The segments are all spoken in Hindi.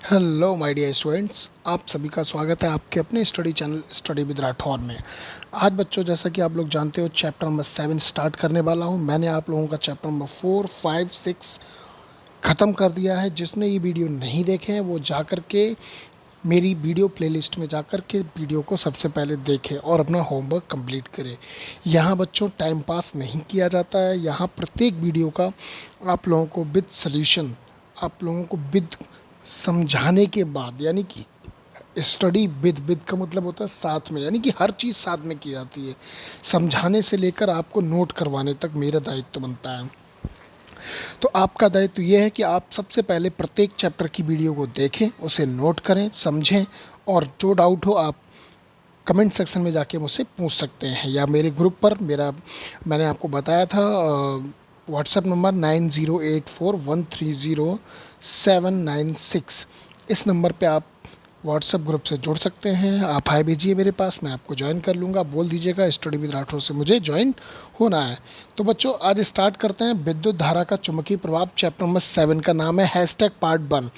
हेलो माय डियर स्टूडेंट्स, आप सभी का स्वागत है आपके अपने study channel study with Rathore में। आज बच्चों, जैसा कि आप लोग जानते हो, चैप्टर नंबर 7 स्टार्ट करने वाला हूं। मैंने आप लोगों का चैप्टर नंबर 4, 5, 6 ख़त्म कर दिया है। जिसने ये वीडियो नहीं देखे हैं वो जा कर के मेरी वीडियो प्लेलिस्ट में जा कर के वीडियो को सबसे पहले देखें और अपना होमवर्क कंप्लीट करें। यहाँ बच्चों टाइम पास नहीं किया जाता है। यहाँ प्रत्येक वीडियो का आप लोगों को विद सॉल्यूशन, आप लोगों को विद समझाने के बाद, यानी कि स्टडी विद विद का मतलब होता है साथ में, यानी कि हर चीज़ साथ में की जाती है। समझाने से लेकर आपको नोट करवाने तक मेरा दायित्व बनता है। तो आपका दायित्व ये है कि आप सबसे पहले प्रत्येक चैप्टर की वीडियो को देखें, उसे नोट करें, समझें, और जो डाउट हो आप कमेंट सेक्शन में जाके मुझसे पूछ सकते हैं, या मेरे ग्रुप पर मैंने आपको बताया था व्हाट्सएप नंबर 9084130796, इस नंबर पे आप व्हाट्सएप ग्रुप से जुड़ सकते हैं। आप हाय भेजिए मेरे पास, मैं आपको ज्वाइन कर लूँगा। बोल दीजिएगा स्टडी विद राठौर से मुझे ज्वाइन होना है। तो बच्चों आज स्टार्ट करते हैं। विद्युत धारा का चुंबकीय प्रभाव, चैप्टर नंबर 7 का नाम है हैशटैग पार्ट 1।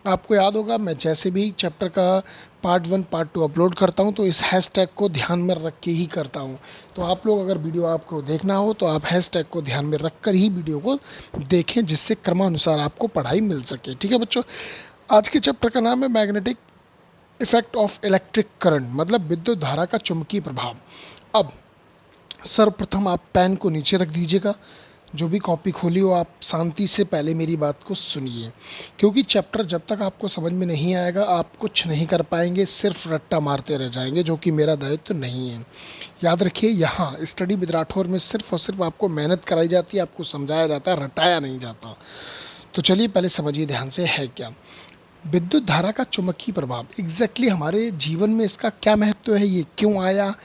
आपको याद होगा, मैं जैसे भी चैप्टर का पार्ट 1 पार्ट 2 अपलोड करता हूं तो इस हैशटैग को ध्यान में रख के ही करता हूं। तो आप लोग अगर वीडियो आपको देखना हो तो आप हैशटैग को ध्यान में रख कर ही वीडियो को देखें, जिससे क्रमानुसार आपको पढ़ाई मिल सके। ठीक है बच्चों, आज के चैप्टर का नाम है magnetic effect of electric current, मतलब विद्युत धारा का चुंबकीय प्रभाव। अब सर्वप्रथम आप पेन को नीचे रख दीजिएगा। जो भी कॉपी खोली हो आप शांति से पहले मेरी बात को सुनिए, क्योंकि चैप्टर जब तक आपको समझ में नहीं आएगा आप कुछ नहीं कर पाएंगे, सिर्फ रट्टा मारते रह जाएंगे, जो कि मेरा दायित्व नहीं है। याद रखिए, यहाँ स्टडी विद राठौर में सिर्फ और सिर्फ आपको मेहनत कराई जाती है, आपको समझाया जाता है, रटाया नहीं जाता। तो चलिए पहले समझिए ध्यान से है क्या विद्युत धारा का चुंबकीय प्रभाव। एग्जैक्टली हमारे जीवन में इसका क्या महत्व है, ये क्यों आया,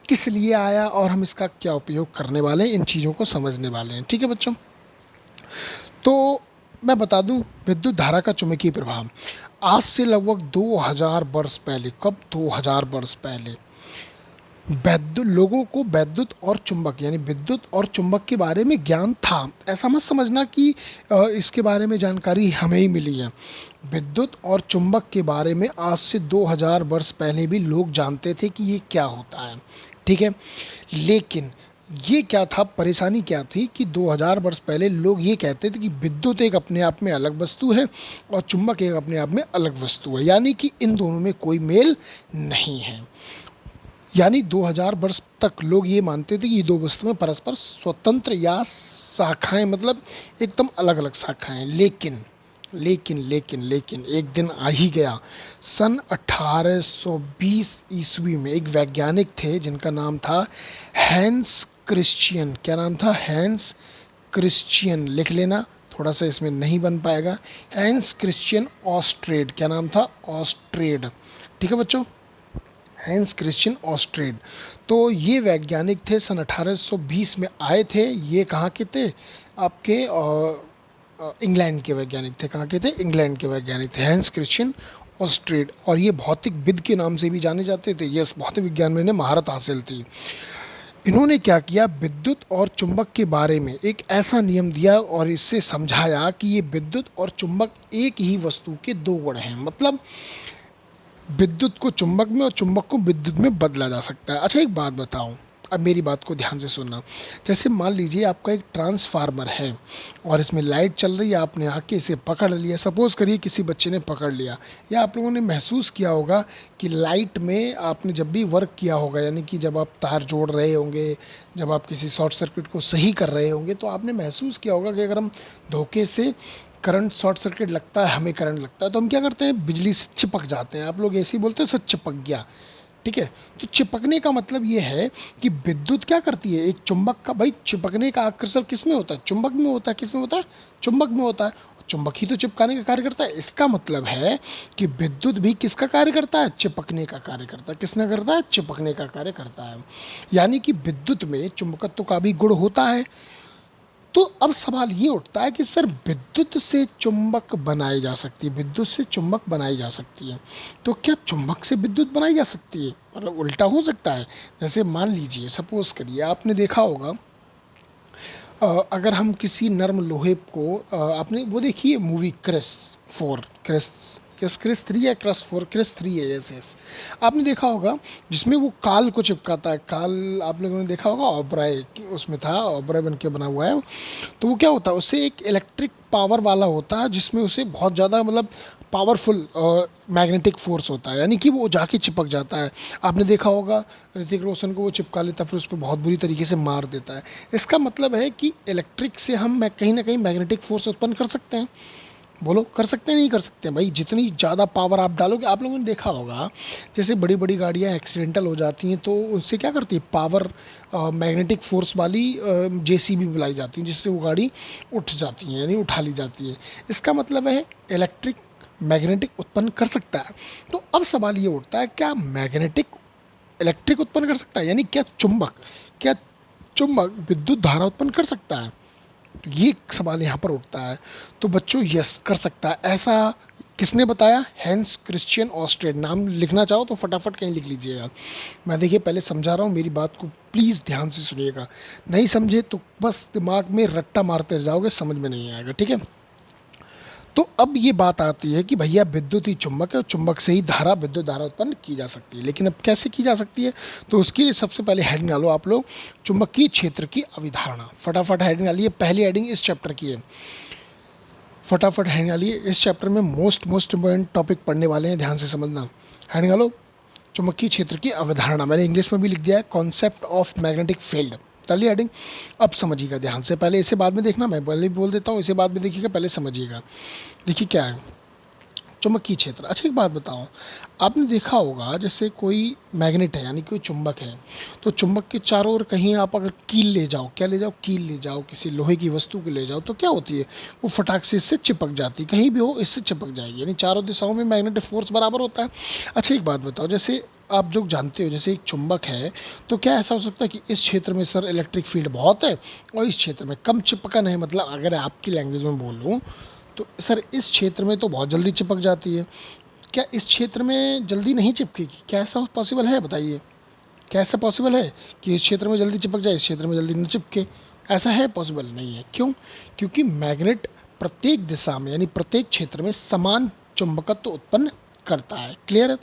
किस लिए आया, और हम इसका क्या उपयोग करने वाले हैं, इन चीज़ों को समझने वाले हैं। ठीक है बच्चों, तो मैं बता दूं विद्युत धारा का चुंबकीय प्रभाव आज से लगभग 2000 वर्ष पहले, कब 2000 वर्ष पहले वैद्युत लोगों को वैद्युत और चुंबक, यानी विद्युत और चुंबक के बारे में ज्ञान था। ऐसा मत समझना कि इसके बारे में जानकारी हमें ही मिली है। विद्युत और चुंबक के बारे में आज से 2000 वर्ष पहले भी लोग जानते थे कि ये क्या होता है। ठीक है, लेकिन ये क्या था, परेशानी क्या थी कि 2000 वर्ष पहले लोग ये कहते थे कि विद्युत एक अपने आप में अलग वस्तु है और चुंबक एक अपने आप में अलग वस्तु है, यानी कि इन दोनों में कोई मेल नहीं है। यानी 2000 वर्ष तक लोग ये मानते थे कि ये दो वस्तुएं परस्पर स्वतंत्र या शाखाएं, मतलब एकदम अलग अलग शाखाएं। लेकिन लेकिन लेकिन लेकिन एक दिन आ ही गया। सन 1820 ईस्वी में एक वैज्ञानिक थे जिनका नाम था हैंस क्रिश्चियन। क्या नाम था? Hans Christian. लिख लेना, थोड़ा सा इसमें नहीं बन पाएगा। हैंस क्रिश्चियन ऑस्ट्रेड। क्या नाम था? ऑस्ट्रेड। ठीक है बच्चों, हैंस क्रिश्चियन ऑस्ट्रेड। तो ये वैज्ञानिक थे, सन 1820 में आए थे। ये कहाँ के थे? आपके इंग्लैंड के वैज्ञानिक थे। कहाँ के थे? इंग्लैंड के वैज्ञानिक थे, हैंस क्रिश्चियन ऑस्ट्रेड। और ये भौतिकविद के नाम से भी जाने जाते थे। यस, भौतिक विज्ञान में इन्हें महारत हासिल थी। इन्होंने क्या किया, विद्युत और चुंबक के बारे में एक ऐसा नियम दिया और इससे समझाया कि ये विद्युत और चुंबक एक ही वस्तु के दो गुण हैं। मतलब विद्युत को चुंबक में और चुंबक को विद्युत में बदला जा सकता है। अच्छा एक बात बताऊं, अब मेरी बात को ध्यान से सुनना। जैसे मान लीजिए आपका एक ट्रांसफार्मर है और इसमें लाइट चल रही है, आपने आके इसे पकड़ लिया। सपोज़ करिए किसी बच्चे ने पकड़ लिया, या आप लोगों ने महसूस किया होगा कि लाइट में आपने जब भी वर्क किया होगा, यानी कि जब आप तार जोड़ रहे होंगे, जब आप किसी शॉर्ट सर्किट को सही कर रहे होंगे, तो आपने महसूस किया होगा कि अगर हम धोखे से करंट, शॉर्ट सर्किट लगता है, हमें करंट लगता है, तो हम क्या करते हैं, बिजली से चिपक जाते हैं। आप लोग ऐसे ही बोलते हैं, सर चिपक गया। ठीक है, तो चिपकने का मतलब ये है कि विद्युत क्या करती है, एक चुंबक का, भाई चिपकने का आकर्षण किस में होता है? चुंबक में होता है। किस में होता है? चुंबक में होता है। चुंबक ही तो चिपकाने का कार्य करता है। इसका मतलब है कि विद्युत भी किसका कार्य करता है? चिपकने का कार्य करता है। किसने करता है? चिपकने का कार्य करता है। यानी कि विद्युत में चुंबकत्व का भी गुण होता है। तो अब सवाल ये उठता है कि सर विद्युत से चुंबक बनाई जा सकती है, विद्युत से चुंबक बनाई जा सकती है, तो क्या चुंबक से विद्युत बनाई जा सकती है? मतलब उल्टा हो सकता है। जैसे मान लीजिए, सपोज करिए, आपने देखा होगा अगर हम किसी नर्म लोहे को आपने वो देखिए मूवी क्रिस 4, क्रिस यस क्रिस 3 है, क्रस 4, क्रिस 3 है, यस यस। आपने देखा होगा जिसमें वो काल को चिपकाता है, काल आप लोगों ने देखा होगा, ऑबराय उसमें था, ऑबराय बन के बना हुआ है। तो वो क्या होता है, उससे एक इलेक्ट्रिक पावर वाला होता है जिसमें उसे बहुत ज़्यादा मतलब पावरफुल मैग्नेटिक फोर्स होता है, यानी कि वो जाके चिपक जाता है। आपने देखा होगा ऋतिक रोशन को वो चिपका लेता है, फिर उस पर बहुत बुरी तरीके से मार देता है। इसका मतलब है कि इलेक्ट्रिक से हम कहीं ना कहीं मैग्नेटिक फोर्स उत्पन्न कर सकते हैं। बोलो कर सकते हैं नहीं कर सकते हैं भाई? जितनी ज़्यादा पावर आप डालोगे, आप लोगों ने देखा होगा जैसे बड़ी बड़ी गाड़ियाँ एक्सीडेंटल हो जाती हैं तो उनसे क्या करती है, पावर मैग्नेटिक फोर्स वाली जेसीबी बुलाई जाती है, जिससे वो गाड़ी उठ जाती है, यानी उठा ली जाती है। इसका मतलब है इलेक्ट्रिक मैग्नेटिक उत्पन्न कर सकता है। तो अब सवाल ये उठता है, क्या मैग्नेटिक इलेक्ट्रिक उत्पन्न कर सकता है, यानी क्या चुंबक विद्युत धारा उत्पन्न कर सकता है? तो ये सवाल यहाँ पर उठता है। तो बच्चों यस कर सकता है। ऐसा किसने बताया? हैंस क्रिश्चियन ऑस्ट्रेड। नाम लिखना चाहो तो फटाफट कहीं लिख लीजिएगा। मैं देखिए पहले समझा रहा हूँ, मेरी बात को प्लीज़ ध्यान से सुनिएगा। नहीं समझे तो बस दिमाग में रट्टा मारते रह जाओगे, समझ में नहीं आएगा, ठीक है? तो अब ये बात आती है कि भैया विद्युत ही चुंबक है और चुंबक से ही धारा, विद्युत धारा उत्पन्न की जा सकती है। लेकिन अब कैसे की जा सकती है? तो उसके लिए सबसे पहले हेडिंग डालो आप लोग, चुंबकीय क्षेत्र की अवधारणा। फटाफट हेडिंग डालिए, पहली हेडिंग इस चैप्टर की है। फटाफट हेडिंग डालिए, इस चैप्टर में मोस्ट इम्पोर्टेंट टॉपिक पढ़ने वाले हैं, ध्यान से समझना। हेडिंग डालो, चुंबकीय क्षेत्र की अवधारणा। मैंने इंग्लिश में भी लिख दिया है, कॉन्सेप्ट ऑफ मैग्नेटिक फील्ड। डालिए हेडिंग। अब समझिएगा ध्यान से, पहले इसे बाद में देखना, मैं पहले भी बोल देता हूँ, इसे बाद में देखिएगा, पहले समझिएगा। देखिए क्या है चुंबकीय क्षेत्र। अच्छा एक बात बताओ, आपने देखा होगा जैसे कोई मैग्नेट है, यानी कोई चुंबक है, तो चुंबक के चारों ओर कहीं आप अगर कील ले जाओ, क्या ले जाओ? कील ले जाओ, किसी लोहे की वस्तु को ले जाओ, तो क्या होती है? वो फटाक से इससे चिपक जाती है, कहीं भी हो इससे चिपक जाएगी, यानी चारों दिशाओं में मैग्नेटिक फोर्स बराबर होता है। अच्छा एक बात बताओ, जैसे आप लोग जानते हो जैसे एक चुंबक है, तो क्या ऐसा हो सकता है कि इस क्षेत्र में सर इलेक्ट्रिक फील्ड बहुत है और इस क्षेत्र में कम चिपकन है? मतलब अगर आपकी लैंग्वेज में बोलूँ तो सर इस क्षेत्र में तो बहुत जल्दी चिपक जाती है, क्या इस क्षेत्र में जल्दी नहीं चिपकेगी? क्या ऐसा पॉसिबल है? बताइए, क्या ऐसा पॉसिबल है कि इस क्षेत्र में जल्दी चिपक जाए, इस क्षेत्र में जल्दी न चिपके? ऐसा है? पॉसिबल नहीं है। क्यों? क्योंकि मैग्नेट प्रत्येक दिशा में यानी प्रत्येक क्षेत्र में समान चुंबकत्व उत्पन्न करता है। क्लियर है?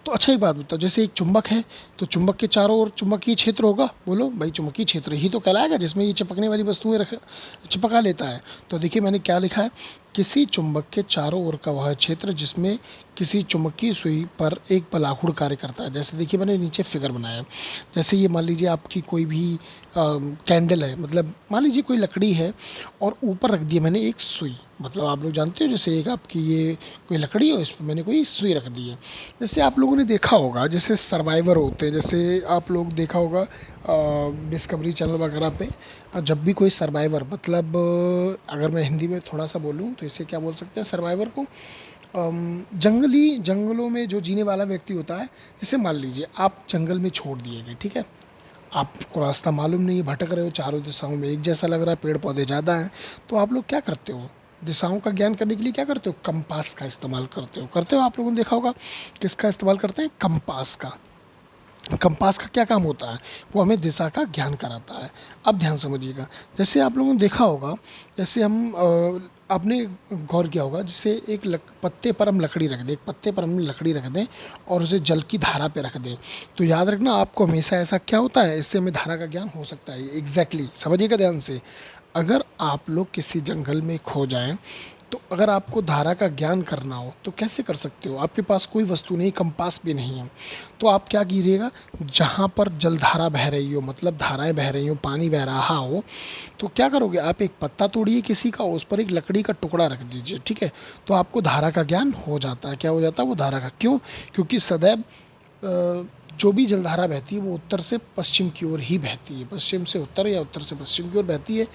तो अच्छा एक बात बताओ, जैसे एक चुंबक है तो चुंबक के चारों ओर चुंबकीय क्षेत्र होगा। बोलो भाई, चुंबकीय क्षेत्र ही तो कहलाएगा जिसमें ये चिपकने वाली वस्तुएं रख चिपका लेता है। तो देखिए मैंने क्या लिखा है, किसी चुंबक के चारों ओर का वह क्षेत्र जिसमें किसी चुंबकीय सुई पर एक बलाखुड़ कार्य करता है। जैसे देखिए मैंने नीचे फिगर बनाया है, जैसे ये मान लीजिए आपकी कोई भी कैंडल है, मतलब मान लीजिए कोई लकड़ी है और ऊपर रख दी है मैंने एक सुई, मतलब आप लोग जानते हो जैसे एक आपकी ये कोई लकड़ी है, इस पर मैंने कोई सुई रख दी है। जैसे आप लोगों ने देखा होगा जैसे सर्वाइवर होते हैं, जैसे आप लोग देखा होगा डिस्कवरी चैनल वगैरह पे, जब भी कोई सर्वाइवर, मतलब अगर मैं हिंदी में थोड़ा सा बोलूँ तो इसे क्या बोल सकते हैं सर्वाइवर को, जंगलों में जो जीने वाला व्यक्ति होता है। जैसे मान लीजिए आप जंगल में छोड़ दिए गए, ठीक है, आपको रास्ता मालूम नहीं है, भटक रहे हो, चारों दिशाओं में एक जैसा लग रहा है, पेड़ पौधे ज़्यादा हैं, तो आप लोग क्या करते हो? दिशाओं का ज्ञान करने के लिए क्या करते हो? कंपास का इस्तेमाल करते हो। आप लोगों ने देखा होगा किसका इस्तेमाल करते हैं? कंपास का। कंपास का क्या काम होता है? वो हमें दिशा का ज्ञान कराता है। अब ध्यान समझिएगा, जैसे आप लोगों ने देखा होगा, जैसे हम आपने गौर किया होगा, जैसे एक पत्ते पर हम लकड़ी रख दें, एक पत्ते पर हम लकड़ी रख दें और उसे जल की धारा पे रख दें, तो याद रखना आपको हमेशा ऐसा क्या होता है, इससे हमें धारा का ज्ञान हो सकता है। एग्जैक्टली समझिएगा ध्यान से। अगर आप लोग किसी जंगल में खो जाएं तो अगर आपको धारा का ज्ञान करना हो तो कैसे कर सकते हो? आपके पास कोई वस्तु नहीं, कंपास भी नहीं है, तो आप क्या कीजिएगा, जहाँ पर जलधारा बह रही हो, मतलब धाराएं बह रही हो, पानी बह रहा हो, तो क्या करोगे आप? एक पत्ता तोड़िए किसी का, उस पर एक लकड़ी का टुकड़ा रख दीजिए, ठीक है, तो आपको धारा का ज्ञान हो जाता है। क्या हो जाता है? वो धारा का। क्यों? क्योंकि सदैव जो भी जलधारा बहती है वो उत्तर से पश्चिम की ओर ही बहती है, पश्चिम से उत्तर या उत्तर से पश्चिम की ओर बहती है,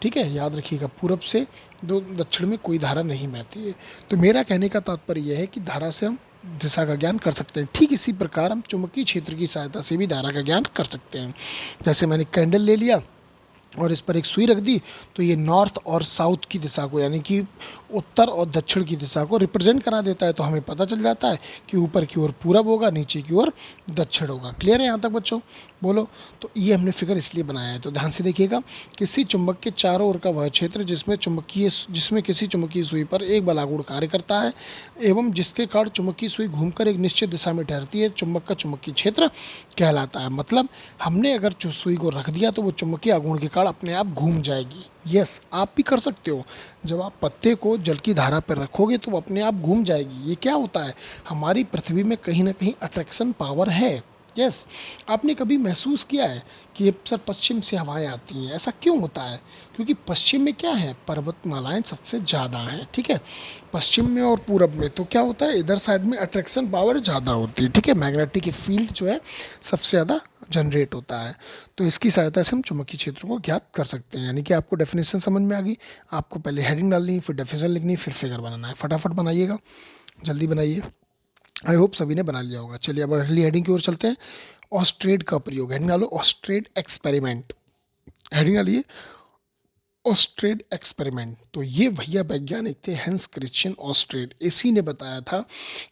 ठीक है, याद रखिएगा। पूरब से दक्षिण में कोई धारा नहीं बहती है। तो मेरा कहने का तात्पर्य यह है कि धारा से हम दिशा का ज्ञान कर सकते हैं। ठीक इसी प्रकार हम चुंबकीय क्षेत्र की सहायता से भी धारा का ज्ञान कर सकते हैं। जैसे मैंने कैंडल ले लिया, और इस पर एक सुई रख दी, तो ये नॉर्थ और साउथ की दिशा को, यानी कि उत्तर और दक्षिण की दिशा को रिप्रेजेंट करा देता है। तो हमें पता चल जाता है कि ऊपर की ओर पूरब होगा, नीचे की ओर दक्षिण होगा। क्लियर है यहाँ तक बच्चों? बोलो। तो ये हमने फिगर इसलिए बनाया है। तो ध्यान से देखिएगा, किसी चुंबक के चारों ओर का वह क्षेत्र जिसमें किसी चुंबकीय सुई पर एक बलागुण कार्य करता है एवं जिसके कारण चुंबकीय सुई घूमकर एक निश्चित दिशा में ठहरती है, चुंबक का चुंबकीय क्षेत्र कहलाता है। मतलब हमने अगर सुई को रख दिया तो वो चुंबकीय आघूर्ण के कारण अपने आप घूम जाएगी। यस, आप भी कर सकते हो। जब आप पत्ते को जल की धारा पर रखोगे तो वो अपने आप घूम जाएगी। ये क्या होता है, हमारी पृथ्वी में कहीं ना कहीं अट्रैक्शन पावर है। यस, आपने कभी महसूस किया है कि अक्सर पश्चिम से हवाएं आती हैं? ऐसा क्यों होता है? क्योंकि पश्चिम में क्या है, पर्वतमालाएं सबसे ज़्यादा हैं। ठीक है, पश्चिम में और पूरब में तो क्या होता है, इधर साइड में अट्रैक्शन पावर ज़्यादा होती है। ठीक है, मैग्नेटिक फील्ड जो है सबसे ज़्यादा जनरेट होता है। तो इसकी सहायता से हम चुंबकीय क्षेत्र को ज्ञात कर सकते हैं। यानी कि आपको डेफिनेशन समझ में आ गई। आपको पहले हेडिंग डालनी है, फिर डेफिनेशन लिखनी है, फिर फिगर बनाना है। फटाफट बनाइएगा, जल्दी बनाइए। आई होप सभी ने बना लिया होगा। चलिए अब अगली हेडिंग की ओर चलते हैं। ऑस्ट्रेड का प्रयोग, हेडिंग डालो ऑस्ट्रेड एक्सपेरिमेंट। हेडिंग डालिए ऑस्ट्रेड एक्सपेरिमेंट। तो ये भैया वैज्ञानिक थे हेंस क्रिश्चियन ऑस्ट्रेड। इसी ने बताया था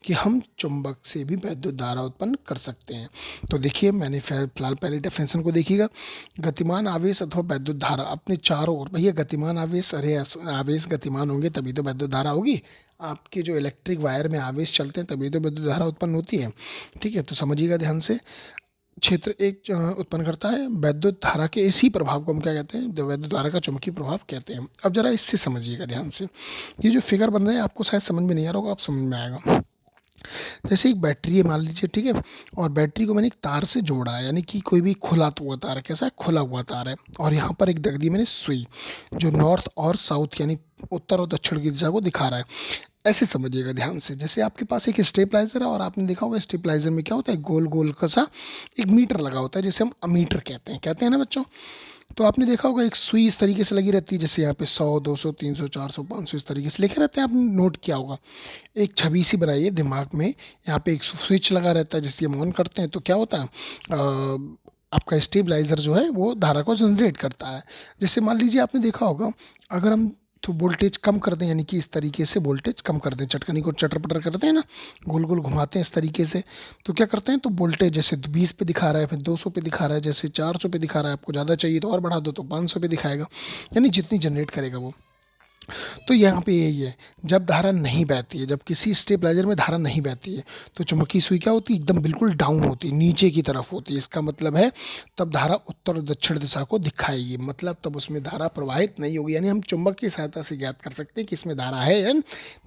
कि हम चुंबक से भी विद्युत धारा उत्पन्न कर सकते हैं। तो देखिए, मैंने फिलहाल पहले डेफिनेशन को देखिएगा। गतिमान आवेश अथवा विद्युत धारा अपने चारों ओर, भैया गतिमान आवेश, अरे आवेश गतिमान होंगे तभी तो विद्युत धारा होगी। आपके जो इलेक्ट्रिक वायर में आवेश चलते हैं तभी तो विद्युत धारा उत्पन्न होती है। ठीक है, तो समझिएगा ध्यान से। क्षेत्र एक उत्पन्न करता है वैद्युत धारा के, इसी प्रभाव को हम क्या कहते हैं, वैद्युत धारा का चुंबकीय प्रभाव कहते हैं। अब जरा इससे समझिएगा ध्यान से। ये जो फिगर बन रहे हैं आपको शायद समझ में नहीं आ रहा होगा, आप समझ में आएगा। जैसे एक बैटरी है मान लीजिए, ठीक है, और बैटरी को मैंने एक तार से जोड़ा है, यानी कि कोई भी खुला हुआ तार है। कैसा है, खुला हुआ तार है। और यहाँ पर एक दग दी मैंने सुई, जो नॉर्थ और साउथ यानी उत्तर और दक्षिण की दिशा को दिखा रहा है। ऐसे समझिएगा ध्यान से। जैसे आपके पास एक स्टेबलाइजर है और आपने देखा होगा स्टेबलाइजर में क्या होता है, गोल गोल का सा एक मीटर लगा होता है, जिसे हम अमीटर कहते हैं ना बच्चों। तो आपने देखा होगा एक सुई इस तरीके से लगी रहती है, जैसे यहाँ पे 100, 200, 300, 400, 500 इस तरीके से लिखे रहते हैं। आपने नोट किया होगा। एक छवि सी बनाइए दिमाग में। यहाँ पे एक स्विच लगा रहता है, जिससे हम ऑन करते हैं तो क्या होता है, आपका स्टेबलाइजर जो है वो धारा को जनरेट करता है। जैसे मान लीजिए आपने देखा होगा, अगर हम तो वोल्टेज कम कर दें, यानी कि इस तरीके से वोल्टेज कम कर दें, चटकनी को चटर पटर करते हैं ना, गोल गोल घुमाते हैं इस तरीके से, तो क्या करते हैं, तो वोल्टेज जैसे 20 पे दिखा रहा है, फिर 200 पे दिखा रहा है, जैसे 400 पे दिखा रहा है, आपको ज़्यादा चाहिए तो और बढ़ा दो तो 500 पे दिखाएगा, यानी जितनी जनरेट करेगा वो। तो यहाँ पे यही है, जब धारा नहीं बहती है, जब किसी स्टेबलाइजर में धारा नहीं बहती है तो चुंबकीय सुई क्या होती है, एकदम बिल्कुल डाउन होती है, नीचे की तरफ होती है। इसका मतलब है तब धारा उत्तर और दक्षिण दिशा को दिखाएगी, मतलब तब उसमें धारा प्रवाहित नहीं होगी। यानी हम चुंबक की सहायता से ज्ञात कर सकते हैं कि इसमें धारा है या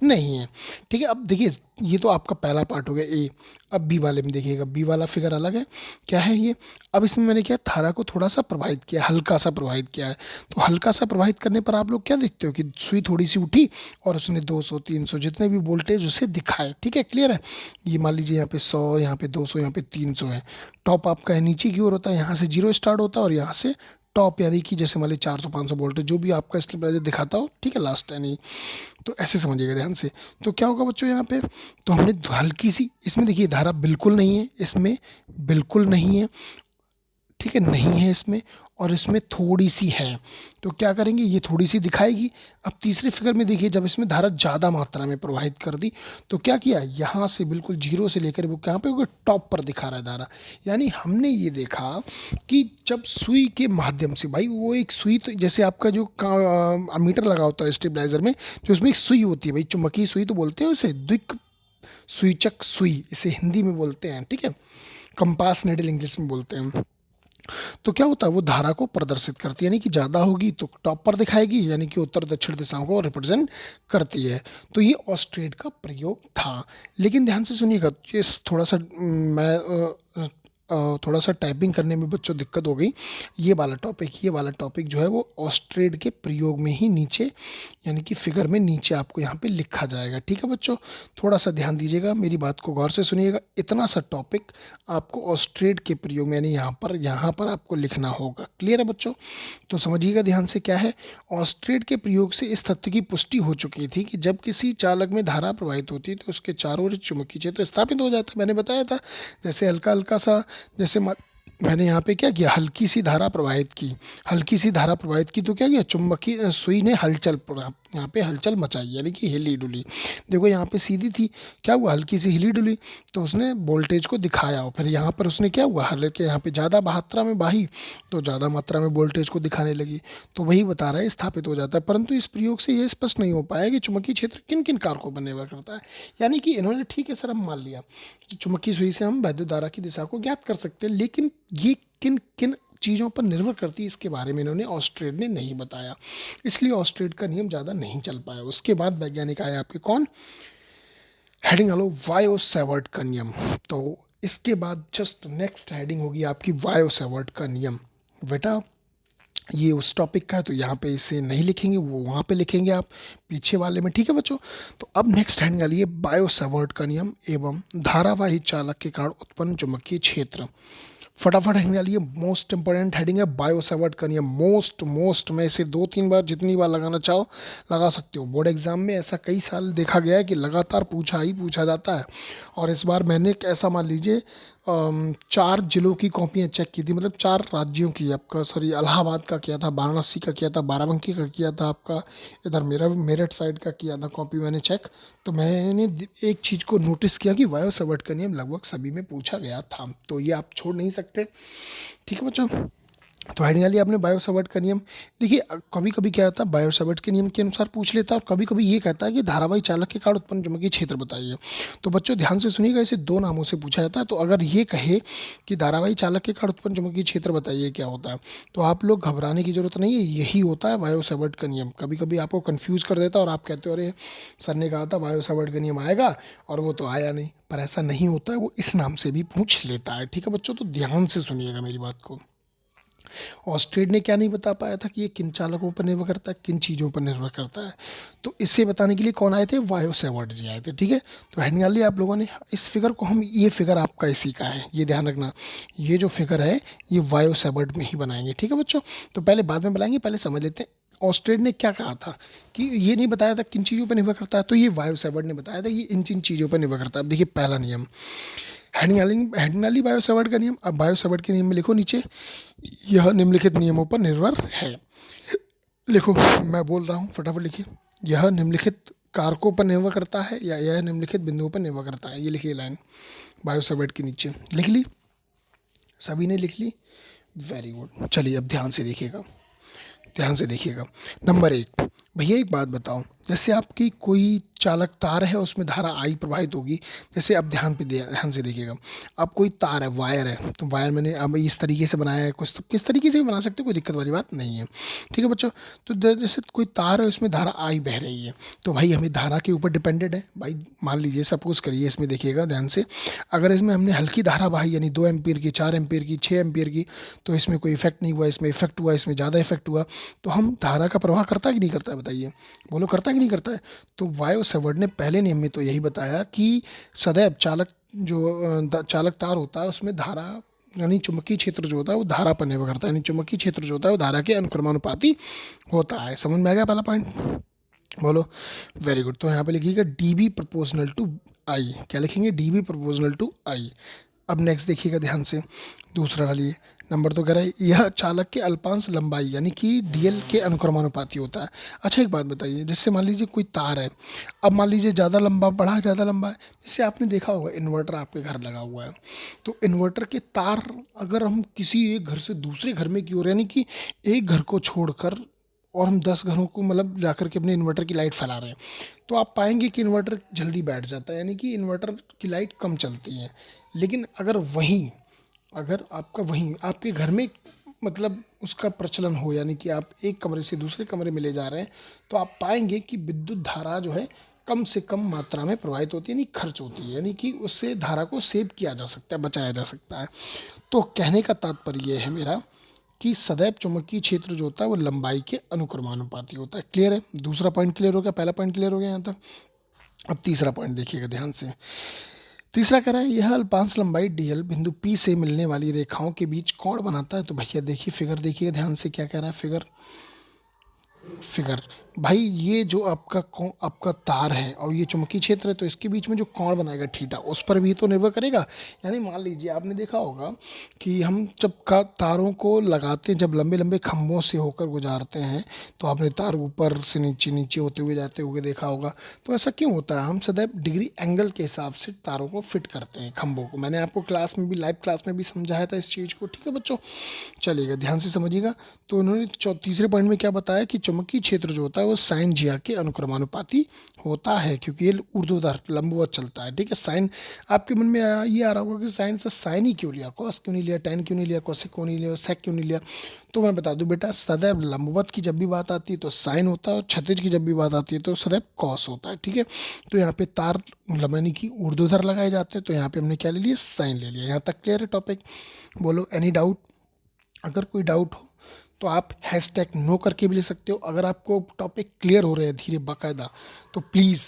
नहीं है। ठीक है, अब देखिए, ये तो आपका पहला पार्ट हो गया ए। अब बी वाले में देखिएगा, बी वाला फिगर अलग है। क्या है ये, अब इसमें मैंने क्या धारा को थोड़ा सा प्रवाहित किया, हल्का सा प्रवाहित किया है। तो हल्का सा प्रवाहित करने पर आप लोग क्या देखते हो कि सुई थोड़ी सी उठी और उसने 200, 300 जितने भी वोल्टेज उसे दिखाए। ठीक है, क्लियर है। ये मान लीजिए यहाँ पे 100, यहाँ पे 200, यहाँ पे 300 है। टॉप आपका है नीचे की ओर होता है, यहाँ से जीरो स्टार्ट होता है और यहाँ से टॉप, यानी कि जैसे मान लीजिए 400, 500 वोल्टेज जो भी आपका स्टेबलाइजर दिखाता हो। ठीक है, लास्ट यानी, तो ऐसे समझिएगा ध्यान से। तो क्या होगा बच्चों यहाँ पे, तो हमने हल्की सी, इसमें देखिए धारा बिल्कुल नहीं है, इसमें बिल्कुल नहीं है, ठीक है, नहीं है इसमें, और इसमें थोड़ी सी है। तो क्या करेंगे, ये थोड़ी सी दिखाएगी। अब तीसरे फिगर में देखिए, जब इसमें धारा ज़्यादा मात्रा में प्रवाहित कर दी तो क्या किया, यहाँ से बिल्कुल जीरो से लेकर वो कहाँ पे होगा, टॉप पर दिखा रहा है धारा। यानी हमने ये देखा कि जब सुई के माध्यम से, भाई वो एक सुई, तो जैसे आपका जो मीटर लगा होता है स्टेबलाइजर में, जो उसमें एक सुई होती है, भाई चुंबकीय सुई तो बोलते हैं उसे, द्विक सूचक सुई इसे हिंदी में बोलते हैं। ठीक है, कंपास नेडल इंग्लिश में बोलते हैं। तो क्या होता है, वो धारा को प्रदर्शित करती है, यानी कि ज़्यादा होगी तो टॉप पर दिखाएगी, यानी कि उत्तर दक्षिण दिशाओं को रिप्रेजेंट करती है। तो ये ऑस्ट्रेड का प्रयोग था। लेकिन ध्यान से सुनिएगा, ये थोड़ा सा थोड़ा सा टाइपिंग करने में बच्चों दिक्कत हो गई। ये वाला टॉपिक जो है वो ऑस्ट्रेड के प्रयोग में ही नीचे, यानी कि फिगर में नीचे आपको यहाँ पे लिखा जाएगा। ठीक है बच्चों, थोड़ा सा ध्यान दीजिएगा, मेरी बात को गौर से सुनिएगा। इतना सा टॉपिक आपको ऑस्ट्रेड के प्रयोग में, यानी यहाँ पर आपको लिखना होगा। क्लियर है बच्चों? तो समझिएगा ध्यान से, क्या है, ऑस्ट्रेड के प्रयोग से इस तथ्य की पुष्टि हो चुकी थी कि जब किसी चालक में धारा प्रवाहित होती है तो उसके चारों ओर चुंबकीय क्षेत्र स्थापित हो जाता है। मैंने बताया था, जैसे हल्का हल्का सा, जैसे मैंने यहाँ पे क्या किया, हल्की सी धारा प्रवाहित की। हल्की सी धारा प्रवाहित की तो क्या किया, चुंबकीय सुई ने यहाँ पे हलचल मचाई, यानी कि हिली डुली। देखो यहाँ पे सीधी थी, क्या हुआ, हल्की सी हिली डुली, तो उसने वोल्टेज को दिखाया। और फिर यहाँ पर उसने क्या हुआ, हालांकि यहाँ पे ज़्यादा मात्रा में बही तो ज़्यादा मात्रा में वोल्टेज को दिखाने लगी। तो वही बता रहा है, स्थापित हो जाता है। परंतु इस प्रयोग से ये स्पष्ट नहीं हो पाया कि चुंबकीय क्षेत्र किन किन कारकों पर निर्भर करता है। यानी कि इन्होंने, ठीक है सर, हम मान लिया कि चुंबकीय सुई से हम वैद्युत धारा की दिशा को ज्ञात कर सकते हैं, लेकिन ये किन किन चीज़ों पर निर्भर करती है, इसके बारे में इन्होंने, ऑस्ट्रेड ने नहीं बताया। इसलिए ऑस्ट्रेड का नियम ज़्यादा नहीं चल पाया। उसके बाद वैज्ञानिक आए आपके कौन, हेडिंग हलो वायो सेवर्ट का नियम। तो इसके बाद जस्ट नेक्स्ट हेडिंग होगी आपकी वायो सेवर्ट का नियम। बेटा ये उस टॉपिक का है तो यहाँ पे इसे नहीं लिखेंगे, वो वहाँ पे लिखेंगे आप पीछे वाले में, ठीक है बच्चों। तो अब नेक्स्ट हेडिंग आ लिए बायो सेवर्ट का नियम एवं धारावाही चालक के कारण उत्पन्न चुंबकीय क्षेत्र। फटाफट हेडिंग डालिए, मोस्ट इंपॉर्टेंट हेडिंग है बायो सेवर्ट का नियम। मोस्ट मैं इसे 2-3 बार, जितनी बार लगाना चाहो लगा सकते हो। बोर्ड एग्जाम में ऐसा कई साल देखा गया है कि लगातार पूछा जाता है। और इस बार मैंने ऐसा मान लीजिए 4 जिलों की कॉपियाँ चेक की थी, मतलब 4 राज्यों की। आपका सॉरी, इलाहाबाद का किया था, वाराणसी का किया था, बाराबंकी का किया था, आपका इधर मेरठ साइड का किया था कॉपी मैंने चेक। तो मैंने एक चीज़ को नोटिस किया कि वायो सेवर्ट का नियम लगभग सभी में पूछा गया था, तो ये आप छोड़ नहीं सकते, ठीक है बच्चों। तो हेडिंग डालिए आपने बायो सेवर्ट का नियम। देखिए कभी कभी क्या होता है, बायो सेवर्ट के नियम के अनुसार पूछ लेता है, और कभी कभी ये कहता है कि धारावाही चालक के कारण उत्पन्न चुंबकीय क्षेत्र बताइए। तो बच्चों ध्यान से सुनिएगा, इसे 2 नामों से पूछा जाता है। तो अगर ये कहे कि धारावाही चालक के कारण उत्पन्न चुंबकीय क्षेत्र बताइए क्या होता है, तो आप लोग घबराने की जरूरत नहीं है, यही होता है बायो सेवर्ट का नियम। कभी कभी आपको कन्फ्यूज़ कर देता है और आप कहते हो अरे सर ने कहा था बायो सेवर्ट का नियम आएगा और वो तो आया नहीं। पर ऐसा नहीं होता है, वो इस नाम से भी पूछ लेता है, ठीक है बच्चों। तो ध्यान से सुनिएगा मेरी बात को। ऑस्ट्रेड ने क्या नहीं बता पाया था कि ये किन चालकों पर निर्भर करता है, किन चीज़ों पर निर्भर करता है। तो इससे बताने के लिए कौन आए थे, वायो सेवर्ट जी आए थे, ठीक है। तो हेड निकाल लिया आप लोगों ने। इस फिगर को हम, ये फिगर आपका इसी का है, ये ध्यान रखना, ये जो फिगर है ये वायो सेवर्ट में ही बनाएंगे, ठीक है बच्चों। तो पहले बाद में बनाएंगे, पहले समझ लेते हैं ऑस्ट्रेड ने क्या कहा था कि ये नहीं बताया था किन चीज़ों पर निर्भर करता है, तो ये वायो सेवर्ट ने बताया था ये इन चीज़ों पर निर्भर करता है। अब देखिए पहला नियम, हेडिंग बायो सेवर्ट का नियम। अब बायो सेवर्ट के नियम में लिखो नीचे, यह निम्नलिखित नियमों पर निर्भर है। लिखो, मैं बोल रहा हूँ फटाफट लिखिए। यह निम्नलिखित कारकों पर निर्भर करता है या यह निम्नलिखित बिंदुओं पर निर्भर करता है, ये लिखिए लाइन बायो सेवर्ट के नीचे। लिख ली, सभी ने लिख ली, वेरी गुड। चलिए अब ध्यान से देखिएगा, ध्यान से देखिएगा। नंबर 1, भैया एक बात बताओ, जैसे आपकी कोई चालक तार है उसमें धारा आई प्रवाहित होगी। जैसे अब ध्यान से देखिएगा, अब कोई तार है, वायर है, तो वायर मैंने अब इस तरीके से बनाया है, कुछ किस तरीके से भी बना सकते हो, कोई दिक्कत वाली बात नहीं है, ठीक है बच्चों। तो जैसे कोई तार है उसमें धारा आई बह रही है, तो भाई हमें धारा के ऊपर डिपेंडेड है भाई। मान लीजिए, सपोज करिए, इसमें देखिएगा ध्यान से, अगर इसमें हमने हल्की धारा बहाई यानी 2 एम्पीयर की, 4 एम्पीयर की, 6 एम्पीयर की, तो इसमें कोई इफेक्ट नहीं हुआ, इसमें इफेक्ट हुआ, इसमें ज़्यादा इफेक्ट हुआ, तो हम धारा का प्रवाह करता है कि नहीं करता है, बताइए, बोलो करता है कि नहीं करता है। तो वायो सेवर्ट ने पहले नियम में तो यही बताया कि सदैव चालक चालक तार होता है उसमें धारा यानी चुंबकीय क्षेत्र जो होता है वो धारा पर निर्भर करता है, यानी चुंबकीय क्षेत्र जो होता है वो धारा के अनुक्रमानुपाती होता है। समझ में आ गया पहला पॉइंट, बोलो वेरी गुड। तो यहाँ पे लिखिएगा डी बी प्रोपोर्शनल टू आई, क्या लिखेंगे, डी बी प्रोपोर्शनल टू आई। अब नेक्स्ट देखिएगा ध्यान से, दूसरा डालिए। नंबर 2 कह रहा है यह चालक के अल्पांश लंबाई यानी कि डीएल के अनुक्रमानुपाती होता है। अच्छा एक बात बताइए, जैसे मान लीजिए कोई तार है, अब मान लीजिए ज़्यादा लंबा बढ़ा, ज़्यादा लंबा है, जैसे आपने देखा होगा इन्वर्टर आपके घर लगा हुआ है, तो इन्वर्टर के तार अगर हम किसी एक घर से दूसरे घर में की ओर, यानी कि एक घर को छोड़कर और हम 10 घरों को मतलब जाकर के अपने इन्वर्टर की लाइट फैला रहे हैं, तो आप पाएंगे कि इन्वर्टर जल्दी बैठ जाता है, यानी कि इन्वर्टर की लाइट कम चलती है। लेकिन अगर आपका वहीं आपके घर में मतलब उसका प्रचलन हो, यानी कि आप एक कमरे से दूसरे कमरे में ले जा रहे हैं, तो आप पाएंगे कि विद्युत धारा जो है कम से कम मात्रा में प्रवाहित होती है, यानी खर्च होती है, यानी कि उससे धारा को सेव किया जा सकता है, बचाया जा सकता है। तो कहने का तात्पर्य यह है मेरा कि सदैव चुंबकीय क्षेत्र जो होता है वो लंबाई के अनुक्रमानुपाती होता है। क्लियर है, दूसरा पॉइंट क्लियर हो गया, पहला पॉइंट क्लियर हो गया यहाँ तक। अब तीसरा पॉइंट देखिएगा ध्यान से। तीसरा कह रहा है यह अल्पांश लंबाई डीएल बिंदु पी से मिलने वाली रेखाओं के बीच कोण बनाता है। तो भैया देखिए फिगर देखिए ध्यान से, क्या कह रहा है फिगर, फिगर। भाई ये जो आपका तार है और ये चुंबकीय क्षेत्र है, तो इसके बीच में जो कोण बनाएगा थीटा, उस पर भी तो निर्भर करेगा। यानी मान लीजिए आपने देखा होगा कि हम जब का तारों को लगाते हैं, जब लंबे लंबे खंभों से होकर गुजारते हैं, तो आपने तार ऊपर से नीचे नीचे होते हुए जाते हुए देखा होगा। तो ऐसा क्यों होता है? हम सदैव डिग्री एंगल के हिसाब से तारों को फिट करते हैं खंभों को। मैंने आपको क्लास में भी, लाइव क्लास में भी समझाया था इस चीज़ को, ठीक है बच्चों? चलिएगा, ध्यान से समझिएगा। तो उन्होंने तीसरे पॉइंट में क्या बताया कि चुंबकीय क्षेत्र जो होता है वो साइन जिया के अनुक्रमानुपाती होता है, क्योंकि ये ऊर्ध्वाधर लंबवत चलता है, ठीक है। साइन, आपके मन में ये आ रहा होगा कि साइन से साइन ही क्यों लिया, कॉस क्यों नहीं लिया, टेन क्यों नहीं लिया, कोसेक क्यों नहीं लिया, सेक क्यों नहीं लिया? तो मैं बता दूं बेटा, सदैव लंबवत की जब भी बात आती है तो साइन होता है, और क्षैतिज की जब भी बात आती है तो सदैव कॉस होता है, ठीक है। तो यहाँ पे तार यानी कि ऊर्ध्वाधर लगाए जाते हैं, तो यहाँ पे हमने क्या ले लिया, साइन ले लिया। यहाँ तक क्लियर है टॉपिक? बोलो एनी डाउट? अगर कोई डाउट हो तो आप हैशटैग नो करके भी ले सकते हो। अगर आपको टॉपिक क्लियर हो रहे हैं धीरे बाकायदा, तो प्लीज़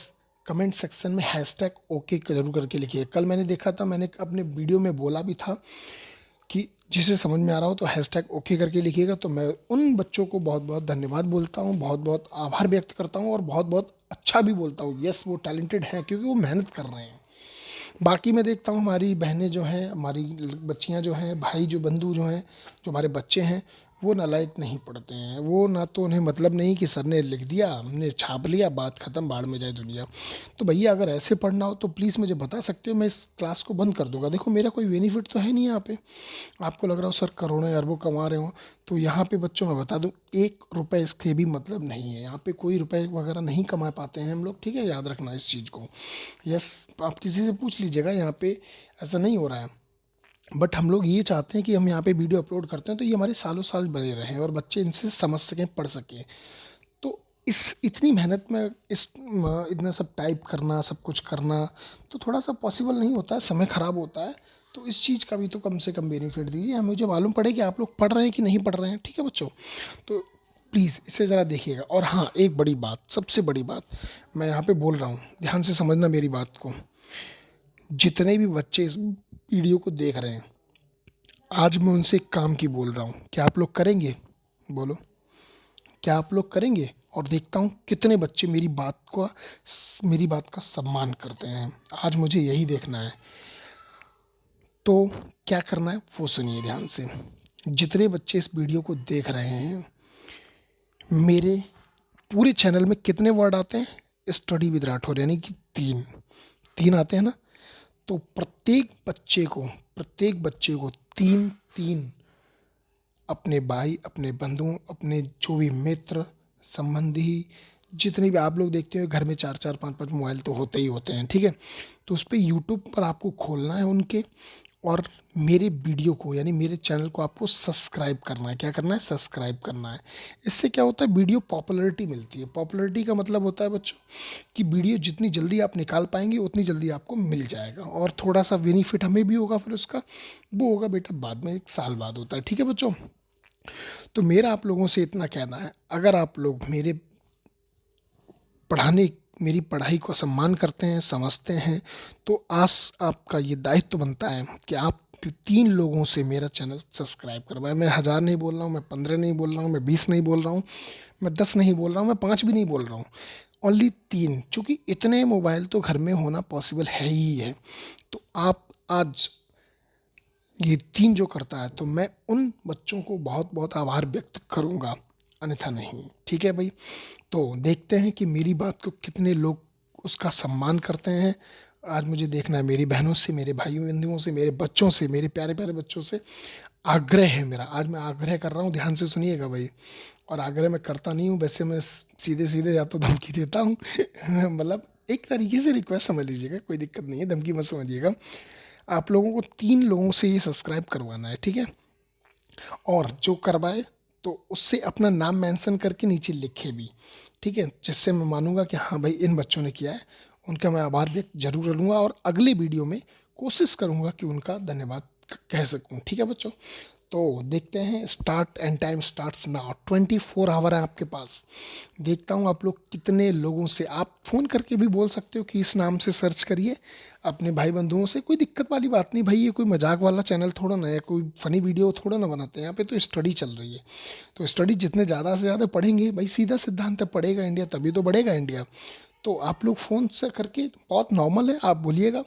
कमेंट सेक्शन में हैशटैग ओके जरूर करके लिखिए। कल मैंने देखा था, मैंने अपने वीडियो में बोला भी था कि जिसे समझ में आ रहा हो तो हैशटैग ओके करके लिखिएगा। तो मैं उन बच्चों को बहुत बहुत धन्यवाद बोलता हूँ, बहुत बहुत आभार व्यक्त करता हूँ, और बहुत बहुत अच्छा भी बोलता हूँ। यस, वो टैलेंटेड हैं क्योंकि वो मेहनत कर रहे हैं। बाकी मैं देखता हूँ हमारी बहनें जो हैं, हमारी बच्चियाँ जो हैं, भाई जो बंधु जो हैं, जो हमारे बच्चे हैं, वो नालायक नहीं पढ़ते हैं। वो ना तो उन्हें मतलब नहीं कि सर ने लिख दिया, हमने छाप लिया, बात ख़त्म, बाढ़ में जाए दुनिया। तो भैया अगर ऐसे पढ़ना हो तो प्लीज़ मुझे बता सकते हो, मैं इस क्लास को बंद कर दूंगा। देखो मेरा कोई बेनिफिट तो है नहीं यहाँ पे। आपको लग रहा हो सर करोड़ों या अरबों कमा रहे हो, तो यहाँ पे बच्चों मैं बता दूँ, 1 रुपये इसके भी मतलब नहीं है। यहाँ पे कोई रुपए वगैरह नहीं कमा पाते हैं हम लोग, ठीक है, याद रखना इस चीज़ को। यस, आप किसी से पूछ लीजिएगा, यहाँ पे ऐसा नहीं हो रहा है। बट हम लोग ये चाहते हैं कि हम यहाँ पे वीडियो अपलोड करते हैं तो ये हमारे सालों साल बने रहें और बच्चे इनसे समझ सकें, पढ़ सकें। तो इस इतनी मेहनत में इतना सब टाइप करना, सब कुछ करना, तो थोड़ा सा पॉसिबल नहीं होता है, समय ख़राब होता है। तो इस चीज़ का भी तो कम से कम बेनिफिट दीजिए, हमें मुझे मालूम पड़े कि आप लोग पढ़ रहे हैं कि नहीं पढ़ रहे हैं, ठीक है बच्चों? तो प्लीज़ इसे ज़रा देखिएगा। और हाँ, एक बड़ी बात, सबसे बड़ी बात मैं यहाँ पे बोल रहा हूँ, ध्यान से समझना मेरी बात को। जितने भी बच्चे इस वीडियो को देख रहे हैं, आज मैं उनसे एक काम की बोल रहा हूँ, क्या आप लोग करेंगे? बोलो, क्या आप लोग करेंगे? और देखता हूँ कितने बच्चे मेरी बात का सम्मान करते हैं। आज मुझे यही देखना है। तो क्या करना है वो सुनिए ध्यान से। जितने बच्चे इस वीडियो को देख रहे हैं, मेरे पूरे चैनल में कितने वर्ड आते हैं? स्टडी विद राठौर, यानी कि तीन। तीन आते हैं ना? तो प्रत्येक बच्चे को तीन तीन अपने भाई, अपने बंधुओं, अपने जो भी मित्र, संबंधी, जितने भी आप लोग देखते हो घर में 4-4 5-5 मोबाइल तो होते ही होते हैं, ठीक है? तो उस पे यूट्यूब पर आपको खोलना है उनके, और मेरे वीडियो को यानी मेरे चैनल को आपको सब्सक्राइब करना है। क्या करना है? सब्सक्राइब करना है। इससे क्या होता है, वीडियो पॉपुलैरिटी मिलती है। पॉपुलैरिटी का मतलब होता है बच्चों कि वीडियो जितनी जल्दी आप निकाल पाएंगे उतनी जल्दी आपको मिल जाएगा, और थोड़ा सा बेनिफिट हमें भी होगा फिर उसका। वो होगा बेटा बाद में, 1 साल बाद होता है, ठीक है बच्चों? तो मेरा आप लोगों से इतना कहना है, अगर आप लोग पढ़ाने मेरी पढ़ाई को सम्मान करते हैं, समझते हैं, तो आपका ये दायित्व बनता है कि आप 3 लोगों से मेरा चैनल सब्सक्राइब करवाएं। मैं 1000 नहीं बोल रहा हूँ, मैं 15 नहीं बोल रहा हूँ, मैं 20 नहीं बोल रहा हूँ, मैं 10 नहीं बोल रहा हूँ, मैं 5 भी नहीं बोल रहा हूँ। ओनली 3, क्योंकि इतने मोबाइल तो घर में होना पॉसिबल है ही है। तो आप आज ये 3 जो करता है, तो मैं उन बच्चों को बहुत बहुत आभार व्यक्त करूँगा, अन्यथा नहीं, ठीक है भाई? तो देखते हैं कि मेरी बात को कितने लोग उसका सम्मान करते हैं। आज मुझे देखना है, मेरी बहनों से, मेरे भाइयों बंधुओं से, मेरे बच्चों से, मेरे प्यारे प्यारे बच्चों से आग्रह है मेरा। आज मैं आग्रह कर रहा हूँ, ध्यान से सुनिएगा भाई। और आग्रह मैं करता नहीं हूँ वैसे, मैं सीधे सीधे या तो धमकी देता हूँ मतलब एक तरीके से रिक्वेस्ट समझ लीजिएगा, कोई दिक्कत नहीं है, धमकी मत समझिएगा। आप लोगों को 3 लोगों से ये सब्सक्राइब करवाना है, ठीक है? और जो करवाए तो उससे अपना नाम मेंशन करके नीचे लिखे भी, ठीक है? जिससे मैं मानूंगा कि हाँ भाई इन बच्चों ने किया है, उनका मैं आभार व्यक्त जरूर करूँगा, और अगले वीडियो में कोशिश करूँगा कि उनका धन्यवाद कह सकूँ, ठीक है बच्चों? तो देखते हैं, start and time starts now. 24 hour है आपके पास। देखता हूँ आप लोग कितने लोगों से, आप फ़ोन करके भी बोल सकते हो कि इस नाम से सर्च करिए अपने भाई बंधुओं से, कोई दिक्कत वाली बात नहीं भाई। ये कोई मजाक वाला चैनल थोड़ा ना है, कोई फ़नी वीडियो थोड़ा ना बनाते हैं यहाँ पे, तो स्टडी चल रही है। तो स्टडी जितने ज़्यादा से ज़्यादा पढ़ेंगे भाई, सीधा सिद्धांत है, पढ़ेगा इंडिया तभी तो बढ़ेगा इंडिया। तो आप लोग फ़ोन से करके, बहुत नॉर्मल है, आप बोलिएगा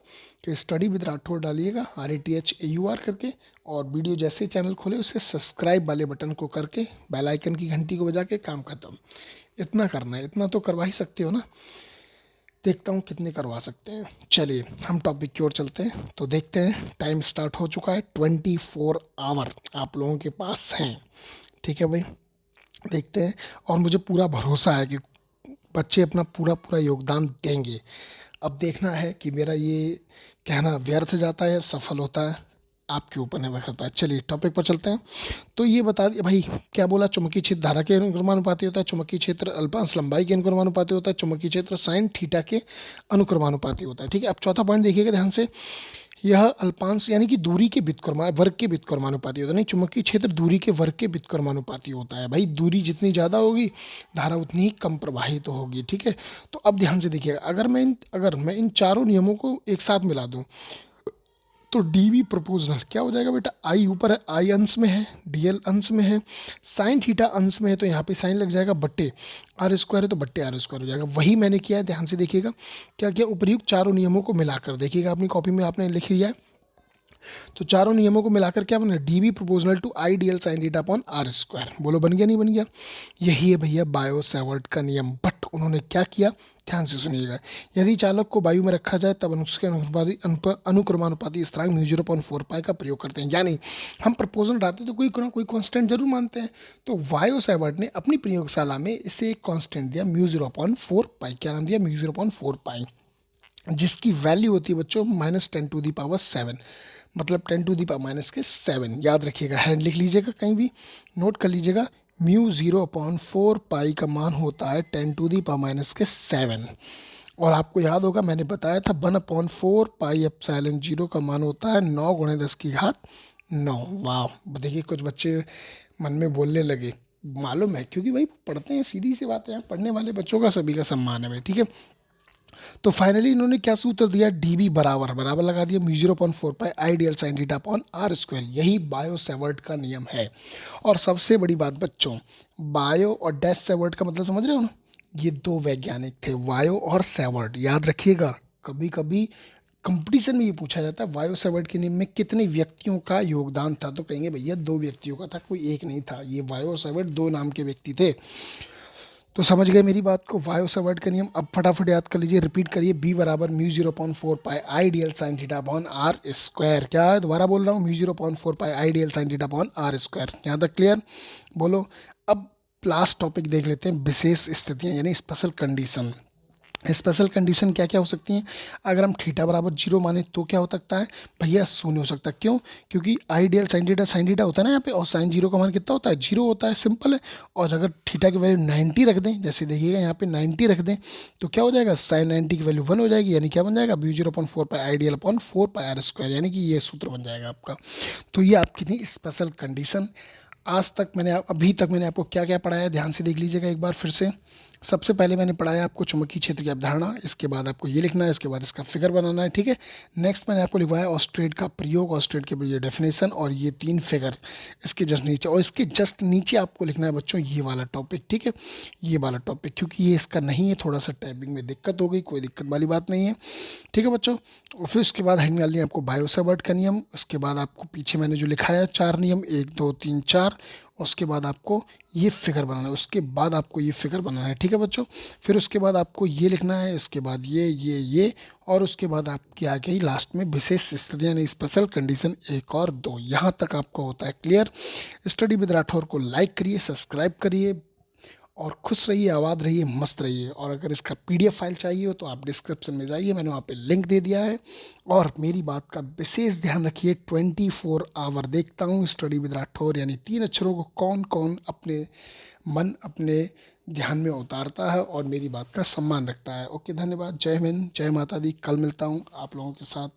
कि स्टडी विद राठौर डालिएगा, RATHAUR करके, और वीडियो जैसे ही चैनल खोले उसे सब्सक्राइब वाले बटन को करके बेल आइकन की घंटी को बजा के काम खत्म। इतना करना है, इतना तो करवा ही सकते हो ना। देखता हूँ कितने करवा सकते हैं। चलिए हम टॉपिक की ओर चलते हैं। तो देखते हैं, टाइम स्टार्ट हो चुका है। 24 आवर आप लोगों के पास हैं, ठीक है भाई। देखते हैं, और मुझे पूरा भरोसा है कि बच्चे अपना पूरा पूरा योगदान देंगे। अब देखना है कि मेरा ये कहना व्यर्थ जाता है या सफल होता है, आपके ऊपर निर्भर करता है। चलिए टॉपिक पर चलते हैं। तो ये बता दिया भाई, क्या बोला, चुंबकीय क्षेत्र धारा के अनुक्रमानुपाती होता है, चुंबकीय क्षेत्र अल्पांश लंबाई के अनुक्रमानुपाती होता है, चुंबकीय क्षेत्र साइन थीटा के अनुक्रमानुपाती होता है, ठीक है। अब चौथा पॉइंट देखिएगा ध्यान से, यह अल्पांश यानी कि दूरी के व्युत्क्रम वर्ग के व्युत्क्रमानुपाती होता है। नहीं, चुंबकीय क्षेत्र दूरी के वर्ग के व्युत्क्रमानुपाती होता है भाई। दूरी जितनी ज़्यादा होगी धारा उतनी ही कम प्रवाहित तो होगी, ठीक है। तो अब ध्यान से देखिएगा, अगर मैं इन चारों नियमों को एक साथ मिला दूं, तो डी बी प्रोपोजनल क्या हो जाएगा बेटा, आई ऊपर है, आई अंश में है, DL अंश में है, साइन थीटा अंश में है, तो यहाँ पे साइन लग जाएगा, बट्टे आर स्क्वायर है तो बट्टे आर स्क्वायर हो जाएगा। वही मैंने किया है, ध्यान से देखिएगा। क्या क्या, उपर्युक्त चारों नियमों को मिलाकर देखिएगा, अपनी कॉपी में आपने लिख लिया है। तो चारों नियमों को मिलाकर क्या बना, DB proportional to IDL sine theta upon r square. बोलो बन गया नहीं बन गया। यही है भैया बायो सेवर्ट का नियम। बट उन्होंने क्या किया, ध्यान से सुनिएगा। यदि चालक को वायु में रखा जाए तब उसके अनुक्रमानुपाती स्थिरांक म्यू 0.4 पाई का प्रयोग करते हैं। यानी हम प्रपोजल डालते तो कोई कांस्टेंट जरूर मानते हैं। तो बायो सेवर्ट ने अपनी प्रयोगशाला में इसे एक कांस्टेंट दिया म्यू 0.4 पाई। क्या नाम दिया, म्यू 0.4 पाई, जिसकी वैल्यू होती है बच्चों -10⁻⁷, मतलब 10⁻⁻7। याद रखिएगा, हैंड लिख लीजिएगा, कहीं भी नोट कर लीजिएगा। म्यू 0/4 पाई का मान होता है 10⁻⁷। और आपको याद होगा मैंने बताया था 1/4 पाई एप्सिलॉन 0 का मान होता है 9×10⁹ वाह, देखिए कुछ बच्चे मन में बोलने लगे, मालूम है, क्योंकि भाई पढ़ते हैं, सीधी सी बात है, यहाँ पढ़ने वाले बच्चों का सभी का सम्मान है भाई, ठीक है। तो फाइनली इन्होंने क्या सूत्र दिया, DB बराबर बराबर लगा दिया mu 0.4 pi IDL sine theta upon r square. यही बायो सेवर्ट का नियम है। और सबसे बड़ी बात बच्चों, बायो और डैश सेवर्ट का मतलब समझ रहे हो ना, ये दो वैज्ञानिक थे, बायो और सेवर्ट। याद रखिएगा, कभी कभी कंपटीशन में ये पूछा जाता है बायो सेवर्ट के नियम में कितने व्यक्तियों का योगदान था, तो कहेंगे भैया 2 व्यक्तियों का था, कोई एक नहीं था। ये बायो सेवर्ट 2 नाम के व्यक्ति थे। तो समझ गए मेरी बात को, वायो सेवर्ट का नियम। अब फटाफट याद कर लीजिए, रिपीट करिए, B बराबर mu 0.4 pi IDL sine theta upon r square. क्या है, दोबारा बोल रहा हूँ, mu 0.4 pi IDL sine theta upon r square. यहाँ तक क्लियर, बोलो। अब लास्ट टॉपिक देख लेते हैं, विशेष स्थितियाँ यानी स्पेशल कंडीशन। स्पेशल कंडीशन क्या क्या हो सकती हैं, अगर हम थीटा बराबर 0 माने तो क्या हो सकता है भैया, शून्य हो सकता है। क्यों, क्योंकि आइडियल साइन थीटा होता है ना यहाँ पे, और साइन 0 का मान कितना होता है, 0 होता है, सिंपल है। और अगर थीटा की वैल्यू 90 रख दें, जैसे देखिएगा यहाँ पे 90 रख दें, तो क्या हो जाएगा, साइन 90 की वैल्यू 1 हो जाएगी, यानी क्या बन जाएगा, mu 0.4 pi ideal upon 4 pi r square, यानी कि ये सूत्र बन जाएगा आपका। तो ये आपकी थी स्पेशल कंडीशन। आज तक मैंने अभी तक मैंने आपको क्या क्या पढ़ाया, ध्यान से देख लीजिएगा एक बार फिर से। सबसे पहले मैंने पढ़ाया आपको चुंबकीय क्षेत्र की अवधारणा, इसके बाद आपको ये लिखना है, इसके बाद इसका फिगर बनाना है, ठीक है। नेक्स्ट मैंने आपको लिखवाया ऑस्ट्रेट का प्रयोग, ऑस्ट्रेट के ये डेफिनेशन और ये 3 फिगर इसके जस्ट नीचे, और इसके जस्ट नीचे आपको लिखना है बच्चों ये वाला टॉपिक, ठीक है, ये वाला टॉपिक, क्योंकि ये इसका नहीं है, थोड़ा सा टाइपिंग में दिक्कत हो गई, कोई दिक्कत वाली बात नहीं है, ठीक है बच्चों। और फिर उसके बाद हेडिंग डालनी है आपको बायो सेवर्ट का नियम, उसके बाद आपको पीछे मैंने जो लिखाया 4 नियम, 1 2 3 4, उसके बाद आपको ये फिगर बनाना है, उसके बाद आपको ये फिगर बनाना है, ठीक है बच्चों। फिर उसके बाद आपको ये लिखना है, इसके बाद ये, और उसके बाद आपकी आ गई लास्ट में विशेष स्थिति यानी स्पेशल कंडीशन 1 और 2। यहाँ तक आपको होता है क्लियर। स्टडी विद राठौर को लाइक करिए, सब्सक्राइब करिए, और खुश रहिए, आबाद रहिए, मस्त रहिए। और अगर इसका PDF फाइल चाहिए हो तो आप डिस्क्रिप्शन में जाइए, मैंने वहाँ पे लिंक दे दिया है। और मेरी बात का विशेष ध्यान रखिए, 24 आवर देखता हूँ स्टडी विद राठौर यानी 3 अक्षरों को कौन कौन अपने मन अपने ध्यान में उतारता है और मेरी बात का सम्मान रखता है। ओके, धन्यवाद, जय हिंद, जय माता दी। कल मिलता हूँ आप लोगों के साथ।